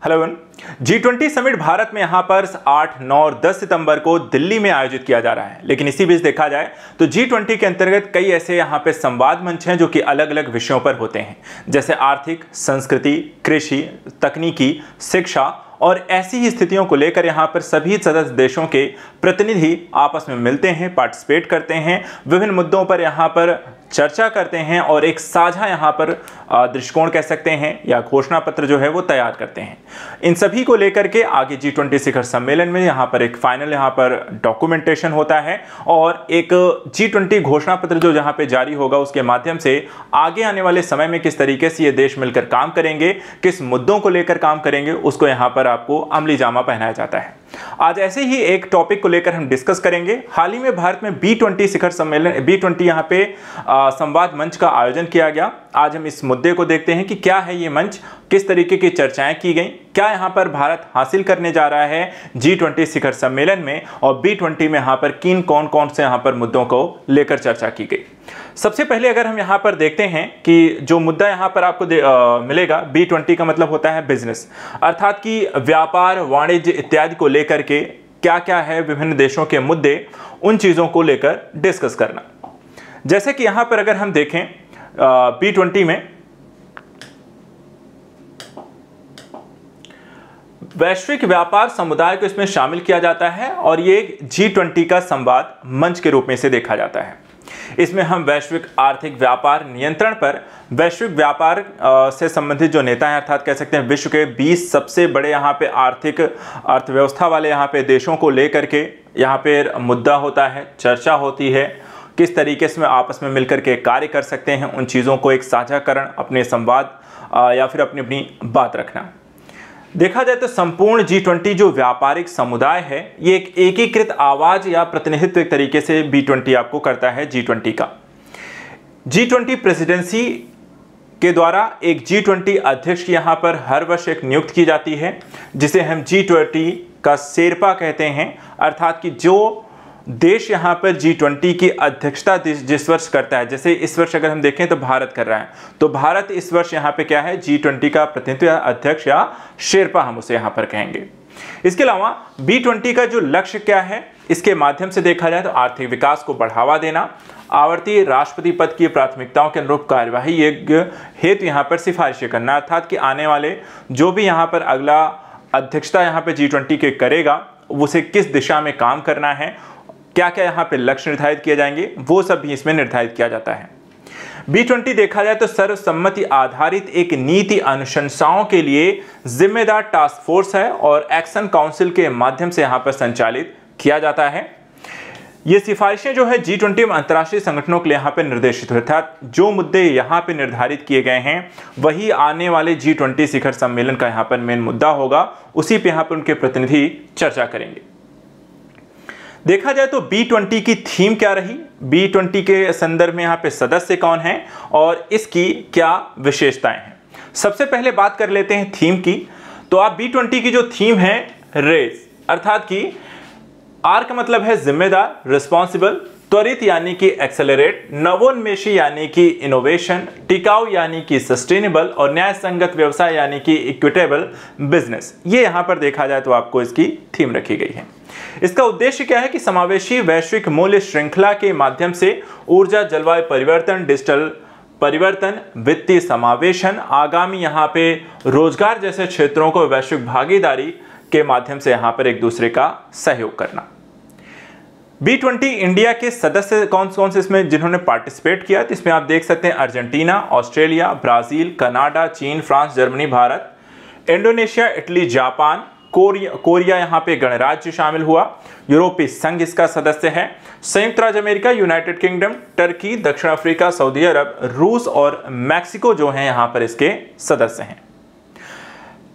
Hello G20 summit Bharat में यहाँ पर 8, 9 और 10 सितंबर को दिल्ली में आयोजित किया जा रहा है। लेकिन इसी बीच देखा जाए तो G20 के अंतर्गत कई ऐसे यहाँ पे संवाद मंच हैं जो कि अलग अलग विषयों पर होते हैं, जैसे आर्थिक, संस्कृति, कृषि, तकनीकी, शिक्षा और ऐसी ही स्थितियों को लेकर यहाँ पर सभी सदस्य देशों के प्रतिनिधि आपस में मिलते हैं, पार्टिसिपेट करते हैं, विभिन्न मुद्दों पर यहाँ पर चर्चा करते हैं और एक साझा यहाँ पर दृष्टिकोण कह सकते हैं या घोषणा पत्र जो है वो तैयार करते हैं। इन सभी को लेकर के आगे G20 शिखर सम्मेलन में यहाँ पर एक फाइनल यहाँ पर डॉक्यूमेंटेशन होता है और एक G20 घोषणा पत्र जो जहाँ पे जारी होगा उसके माध्यम से आगे आने वाले समय में किस तरीके से ये देश मिलकर काम करेंगे, किस मुद्दों को लेकर काम करेंगे, उसको यहाँ पर आपको अमली जामा पहनाया जाता है। आज ऐसे ही एक टॉपिक को लेकर हम डिस्कस करेंगे। हाल ही में भारत में B20 शिखर सम्मेलन B20 यहाँ पे संवाद मंच का आयोजन किया गया। आज हम इस मुद्दे को देखते हैं कि क्या है ये मंच, किस तरीके की चर्चाएं की गई, क्या यहाँ पर भारत हासिल करने जा रहा है G20 शिखर सम्मेलन में और B20 में यहाँ पर किन कौन कौन से यहाँ पर मुद्दों को लेकर चर्चा की गई। सबसे पहले अगर हम यहाँ पर देखते हैं कि जो मुद्दा यहाँ पर आपको मिलेगा, B20 का मतलब होता है बिजनेस, अर्थात कि व्यापार, वाणिज्य इत्यादि को लेकर के क्या क्या है विभिन्न देशों के मुद्दे, उन चीज़ों को लेकर डिस्कस करना। जैसे कि यहाँ पर अगर हम देखें B20 में वैश्विक व्यापार समुदाय को इसमें शामिल किया जाता है और ये G20 का संवाद मंच के रूप में इसे देखा जाता है। इसमें हम वैश्विक आर्थिक व्यापार नियंत्रण पर वैश्विक व्यापार से संबंधित जो नेता हैं, अर्थात कह सकते हैं विश्व के 20 सबसे बड़े यहाँ पे आर्थिक अर्थव्यवस्था वाले यहाँ पे देशों को लेकर के यहाँ पे मुद्दा होता है, चर्चा होती है, किस तरीके से आपस में मिलकर के कार्य कर सकते हैं, उन चीज़ों को एक साझाकरण, अपने संवाद या फिर अपनी अपनी बात रखना। देखा जाए तो संपूर्ण G20 जो व्यापारिक समुदाय है, ये एक एकीकृत आवाज या प्रतिनिधित्व एक तरीके से B20 आपको करता है G20 का। G20 प्रेसिडेंसी के द्वारा एक G20 अध्यक्ष की यहाँ पर हर वर्ष एक नियुक्त की जाती है, जिसे हम G20 का शेरपा कहते हैं, अर्थात कि जो देश यहाँ पर G20 की अध्यक्षता जिस वर्ष करता है, जैसे इस वर्ष अगर हम देखें तो भारत कर रहा है, तो भारत इस वर्ष यहाँ पे क्या है, G20 का प्रतिनिधित्व अध्यक्ष या शेरपा हम उसे यहाँ पर कहेंगे। इसके अलावा B20 का जो लक्ष्य क्या है, इसके माध्यम से देखा जाए तो आर्थिक विकास को बढ़ावा देना, आवर्ती राष्ट्रपति पद की प्राथमिकताओं के अनुरूप कार्यवाही हेतु यहाँ पर सिफारिशें करना, अर्थात कि आने वाले जो भी यहाँ पर अगला अध्यक्षता यहाँ पे G20 के करेगा उसे किस दिशा में काम करना है, क्या क्या यहाँ पे लक्ष्य निर्धारित किए जाएंगे, वो सब भी इसमें निर्धारित किया जाता है। B20 देखा जाए तो सर्वसम्मति आधारित एक नीति अनुशंसाओं के लिए जिम्मेदार टास्क फोर्स है और एक्शन काउंसिल के माध्यम से यहाँ पर संचालित किया जाता है। ये सिफारिशें जो है G20 में अंतर्राष्ट्रीय संगठनों के लिए यहाँ पे निर्देशित, अर्थात जो मुद्दे यहाँ पे निर्धारित किए गए हैं वही आने वाले G20 शिखर सम्मेलन का यहाँ पर मेन मुद्दा होगा, उसी पे यहाँ पर उनके प्रतिनिधि चर्चा करेंगे। देखा जाए तो B20 की थीम क्या रही, B20 के संदर्भ में यहाँ पे सदस्य कौन हैं और इसकी क्या विशेषताएं हैं। सबसे पहले बात कर लेते हैं थीम की। तो आप B20 की जो थीम है रेस, अर्थात कि आर का मतलब है जिम्मेदार, रिस्पॉन्सिबल, त्वरित यानी कि एक्सेलरेट, नवोन्मेषी यानी कि इनोवेशन, टिकाऊ यानी कि सस्टेनेबल और न्याय संगत व्यवसाय यानी कि इक्विटेबल बिजनेस। ये यहाँ पर देखा जाए तो आपको इसकी थीम रखी गई है। इसका उद्देश्य क्या है कि समावेशी वैश्विक मूल्य श्रृंखला के माध्यम से ऊर्जा, जलवायु परिवर्तन, डिजिटल परिवर्तन, वित्तीय समावेशन, आगामी यहाँ पे रोजगार जैसे क्षेत्रों को वैश्विक भागीदारी के माध्यम से यहाँ पर एक दूसरे का सहयोग करना। B20 इंडिया के सदस्य कौन कौन से इसमें जिन्होंने पार्टिसिपेट किया, तो इसमें आप देख सकते हैं अर्जेंटीना, ऑस्ट्रेलिया, ब्राजील, कनाडा, चीन, France, Germany, Bharat, Indonesia, Italy, Japan, Korea यहाँ पे गणराज्य शामिल हुआ, यूरोपीय संघ इसका सदस्य है, संयुक्त राज्य अमेरिका, यूनाइटेड किंगडम, टर्की, दक्षिण अफ्रीका, सऊदी अरब, रूस और मैक्सिको जो है यहाँ पर इसके सदस्य हैं।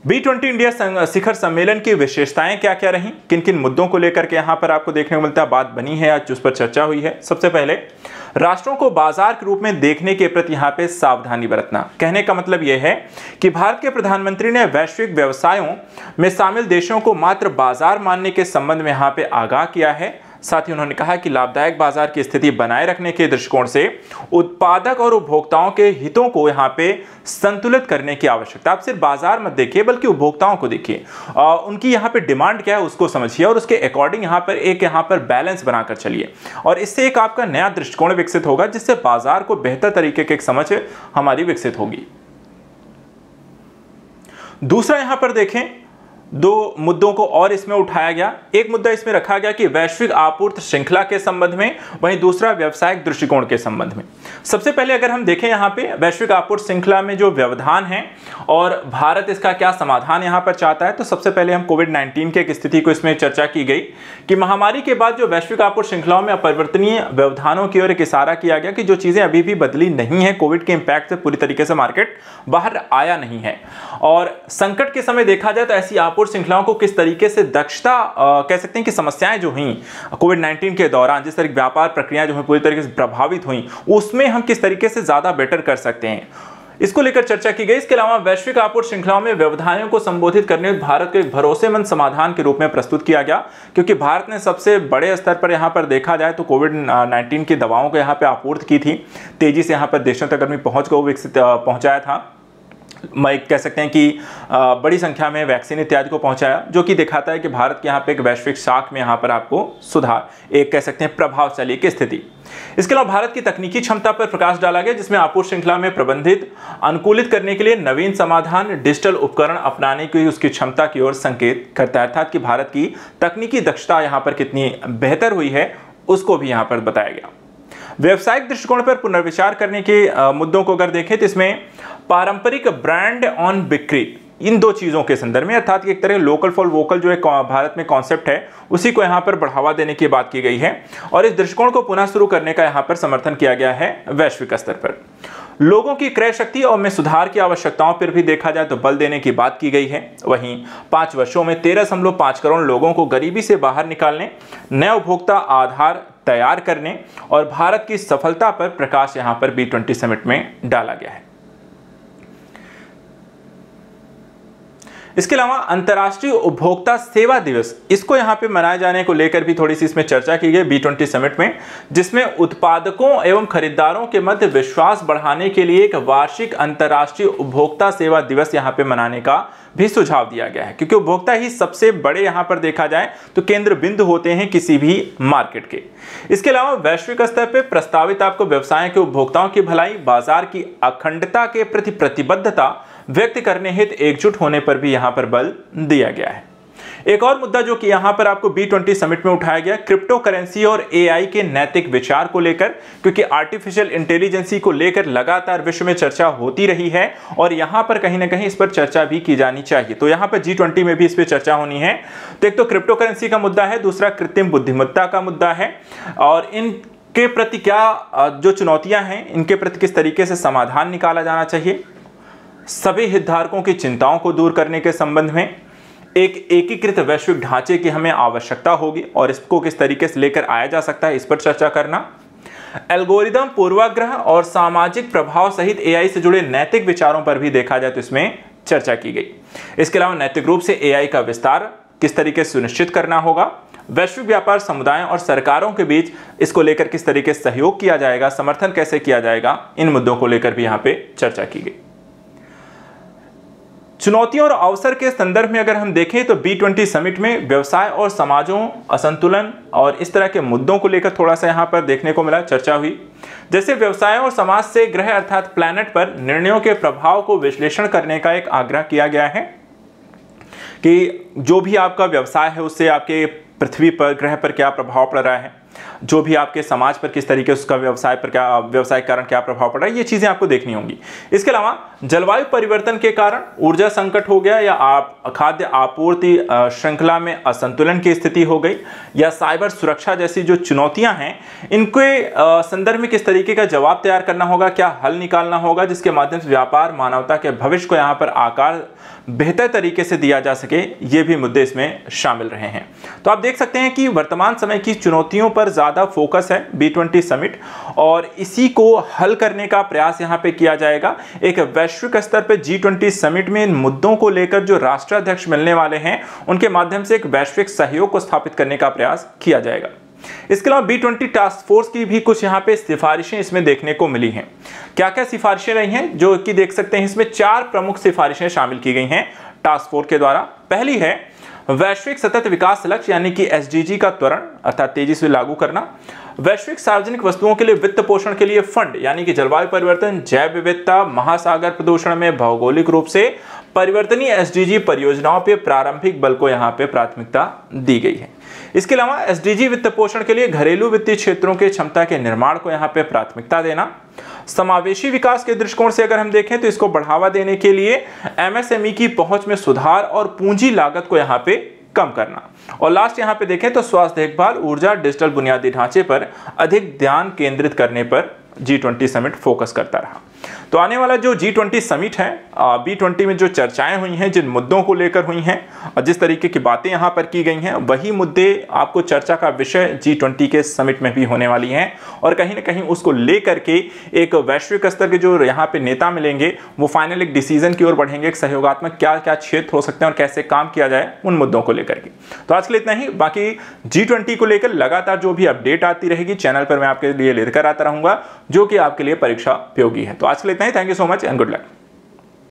B20 इंडिया शिखर सम्मेलन की विशेषताएं क्या क्या रहीं, किन किन मुद्दों को लेकर के यहाँ पर आपको देखने को मिलता है, बात बनी है आज उस पर चर्चा हुई है। सबसे पहले राष्ट्रों को बाजार के रूप में देखने के प्रति यहाँ पे सावधानी बरतना। कहने का मतलब यह है कि भारत के प्रधानमंत्री ने वैश्विक व्यवसायों में शामिल देशों को मात्र बाजार मानने के संबंध में यहाँ पे आगाह किया है, साथ ही उन्होंने कहा कि लाभदायक बाजार की स्थिति बनाए रखने के दृष्टिकोण से उत्पादक और उपभोक्ताओं के हितों को यहाँ पे संतुलित करने की आवश्यकता। आप सिर्फ बाजार मत देखिए बल्कि उपभोक्ताओं को देखिए, उनकी यहाँ पे डिमांड क्या है उसको समझिए और उसके अकॉर्डिंग यहाँ पर बैलेंस बनाकर चलिए और इससे एक आपका नया दृष्टिकोण विकसित होगा जिससे बाजार को बेहतर तरीके की एक समझ हमारी विकसित होगी। दूसरा यहां पर देखें, दो मुद्दों को और इसमें उठाया गया। एक मुद्दा इसमें रखा गया कि वैश्विक आपूर्ति श्रृंखला के संबंध में, वहीं दूसरा व्यावसायिक दृष्टिकोण के संबंध में। सबसे पहले अगर हम देखें यहाँ पे वैश्विक आपूर्ति श्रृंखला में जो व्यवधान है और भारत इसका क्या समाधान यहाँ पर चाहता है, तो सबसे पहले हम कोविड-19 की एक स्थिति को इसमें चर्चा की गई कि महामारी के बाद जो वैश्विक आपूर्ति श्रृंखलाओं में अपरिवर्तनीय व्यवधानों की ओर एक इशारा किया गया कि जो चीजें अभी भी बदली नहीं है, कोविड के इंपैक्ट से पूरी तरीके से मार्केट बाहर आया नहीं है और संकट के समय देखा जाए तो ऐसी आपूर्ति श्रृंखलाओं को किस तरीके से दक्षता कह सकते हैं कि समस्याएं जो हुई कोविड-19 के दौरान, जिस तरह व्यापार प्रक्रियाएं जो हुई पूरी तरीके से प्रभावित हुई, उसमें हम किस तरीके से ज्यादा बेटर कर सकते हैं, इसको लेकर चर्चा की गई। इसके अलावा वैश्विक आपूर्ति श्रृंखलाओं में व्यवधानों को संबोधित करने में भारत को एक भरोसेमंद समाधान के रूप में प्रस्तुत किया गया, क्योंकि भारत ने सबसे बड़े स्तर पर यहाँ पर देखा जाए तो कोविड-19 की दवाओं को यहाँ पे आपूर्ति की थी, तेजी से यहाँ पर देशों तक अपनी पहुंच को पहुंचाया था। मैं कह सकते हैं कि बड़ी संख्या में वैक्सीन इत्यादि को पहुंचाया, जो कि दिखाता है कि भारत के यहाँ पे एक वैश्विक साख में यहाँ पर आपको सुधार, एक कह सकते हैं प्रभावशाली की स्थिति। इसके अलावा भारत की तकनीकी क्षमता पर प्रकाश डाला गया, जिसमें आपूर्ति श्रृंखला में प्रबंधित अनुकूलित करने के लिए नवीन समाधान, डिजिटल उपकरण अपनाने की उसकी क्षमता की ओर संकेत करता है, अर्थात कि भारत की तकनीकी दक्षता यहाँ पर कितनी बेहतर हुई है उसको भी यहाँ पर बताया गया। व्यवसायिक दृष्टिकोण पर पुनर्विचार करने के मुद्दों को अगर देखें तो इसमें पारंपरिक ब्रांड ऑन बिक्री, इन दो चीजों के संदर्भ में, अर्थात एक तरह लोकल फॉर वोकल जो एक भारत में कॉन्सेप्ट है उसी को यहाँ पर बढ़ावा देने की बात की गई है और इस दृष्टिकोण को पुनः शुरू करने का यहाँ पर समर्थन किया गया है वैश्विक स्तर पर। लोगों की क्रय शक्ति और में सुधार की आवश्यकताओं पर भी देखा जाए तो बल देने की बात की गई है। वहीं 5 वर्षों में 13.5 करोड़ लोगों को गरीबी से बाहर निकालने, नया उपभोक्ता आधार तैयार करने और भारत की सफलता पर प्रकाश यहां पर B20 समिट में डाला गया है। इसके अलावा अंतर्राष्ट्रीय उपभोक्ता सेवा दिवस, इसको यहां पे मनाए जाने को लेकर भी थोड़ी सी इसमें चर्चा की गई B20 समिट में, जिसमें उत्पादकों एवं खरीदारों के मध्य विश्वास बढ़ाने के लिए एक वार्षिक अंतर्राष्ट्रीय उपभोक्ता सेवा दिवस यहां पे मनाने का भी सुझाव दिया गया है, क्योंकि उपभोक्ता ही सबसे बड़े यहां पर देखा जाए तो केंद्र बिंदु होते हैं किसी भी मार्केट के। इसके अलावा वैश्विक स्तर पर प्रस्तावित आपको व्यवसाय के उपभोक्ताओं की भलाई, बाजार की अखंडता के प्रति प्रतिबद्धता व्यक्त करने हेतु एकजुट होने पर भी यहां पर बल दिया गया है। एक और मुद्दा जो कि यहां पर आपको B20 समिट में उठाया गया, क्रिप्टो करेंसी और AI के नैतिक विचार को लेकर, क्योंकि आर्टिफिशियल इंटेलिजेंसी को लेकर लगातार विश्व में चर्चा होती रही है और यहां पर कहीं ना कहीं इस पर चर्चा भी की जानी चाहिए। तो यहां पर G20 में भी इस पर चर्चा होनी है। तो एक तो क्रिप्टो करेंसी का मुद्दा है, दूसरा कृत्रिम बुद्धिमत्ता का मुद्दा है और इन के प्रति क्या जो चुनौतियां हैं इनके प्रति किस तरीके से समाधान निकाला जाना चाहिए, सभी हितधारकों की चिंताओं को दूर करने के संबंध में एक एकीकृत वैश्विक ढांचे की हमें आवश्यकता होगी और इसको किस तरीके से लेकर आया जा सकता है, इस पर चर्चा करना। एल्गोरिदम, पूर्वाग्रह और सामाजिक प्रभाव सहित AI से जुड़े नैतिक विचारों पर भी देखा जाए तो इसमें चर्चा की गई। इसके अलावा नैतिक रूप से AI का विस्तार किस तरीके से सुनिश्चित करना होगा, वैश्विक व्यापार समुदायों और सरकारों के बीच इसको लेकर किस तरीके से सहयोग किया जाएगा, समर्थन कैसे किया जाएगा, इन मुद्दों को लेकर भी यहाँ पे चर्चा की गई। चुनौतियों और अवसर के संदर्भ में अगर हम देखें तो B20 समिट में व्यवसाय और समाजों असंतुलन और इस तरह के मुद्दों को लेकर थोड़ा सा यहां पर देखने को मिला, चर्चा हुई। जैसे व्यवसाय और समाज से ग्रह अर्थात प्लैनेट पर निर्णयों के प्रभाव को विश्लेषण करने का एक आग्रह किया गया है कि जो भी आपका व्यवसाय है उससे आपके पृथ्वी पर, ग्रह पर क्या प्रभाव पड़ रहा है, जो भी आपके समाज पर किस तरीके से उसका व्यवसाय के कारण क्या प्रभाव पड़ रहा है, ये चीजें आपको देखनी होंगी। इसके अलावा जलवायु परिवर्तन के कारण ऊर्जा संकट हो गया या खाद्य आपूर्ति श्रृंखला में असंतुलन की स्थिति हो गई या साइबर सुरक्षा जैसी जो चुनौतियां हैं, इनके संदर्भ में किस तरीके का जवाब तैयार करना होगा, क्या हल निकालना होगा जिसके माध्यम से व्यापार, मानवता के भविष्य को यहाँ पर आकार बेहतर तरीके से दिया जा सके, ये भी मुद्दे इसमें शामिल रहे हैं। तो आप देख सकते हैं कि वर्तमान समय की चुनौतियों पर ज्यादा फोकस है B20 समिट और इसी को हल करने का प्रयास यहाँ पे किया जाएगा। एक वैश्विक स्तर पे G20 समिट में इन मुद्दों को लेकर जो राष्ट्राध्यक्ष मिलने वाले हैं उनके माध्यम से एक वैश्विक सहयोग को स्थापित करने का प्रयास किया जाएगा। इसके अलावा B20 टास्क फोर्स की भी कुछ यहाँ पे सिफारिशें इसमें देखने को मिली हैं। क्या क्या सिफारिशें रही हैं, जो कि देख सकते हैं इसमें 4 प्रमुख सिफारिशें शामिल की गई हैं टास्क फोर्स के द्वारा। पहली है वैश्विक सतत विकास लक्ष्य यानी कि SDG का त्वरण अर्थात तेजी से लागू करना, वैश्विक सार्वजनिक वस्तुओं के लिए वित्त पोषण के लिए फंड यानी कि जलवायु परिवर्तन, जैव विविधता, महासागर प्रदूषण में भौगोलिक रूप से परिवर्तनीय SDG परियोजनाओं पे प्रारंभिक बल को यहाँ पे प्राथमिकता दी गई है। इसके अलावा SDG वित्त पोषण के लिए घरेलू वित्तीय क्षेत्रों के क्षमता के निर्माण को यहाँ पे प्राथमिकता देना, समावेशी विकास के दृष्टिकोण से अगर हम देखें तो इसको बढ़ावा देने के लिए MSME की पहुंच में सुधार और पूंजी लागत को यहाँ पे कम करना, और लास्ट यहाँ पे देखें तो स्वास्थ्य देखभाल, ऊर्जा, डिजिटल बुनियादी ढांचे पर अधिक ध्यान केंद्रित करने पर G20 समिट फोकस करता रहा। तो आने वाला जो G20 समिट है, B20 में जो चर्चाएं हुई हैं, जिन मुद्दों को लेकर हुई हैं और जिस तरीके की बातें यहाँ पर की गई हैं, वही मुद्दे आपको चर्चा का विषय G20 के समिट में भी होने वाली हैं। और कहीं ना कहीं उसको लेकर के एक वैश्विक स्तर के जो यहाँ पे नेता मिलेंगे वो फाइनल एक डिसीजन की ओर बढ़ेंगे, एक सहयोगात्मक क्या क्या क्षेत्र हो सकते हैं और कैसे काम किया जाए उन मुद्दों को लेकर के। तो आज के लिए इतना ही। बाकी G20 को लेकर लगातार जो भी अपडेट आती रहेगी चैनल पर मैं आपके लिए लेकर आता रहूंगा, जो कि आपके लिए परीक्षा उपयोगी है। तो आज के लिए इतना ही। Thank you so much and good luck.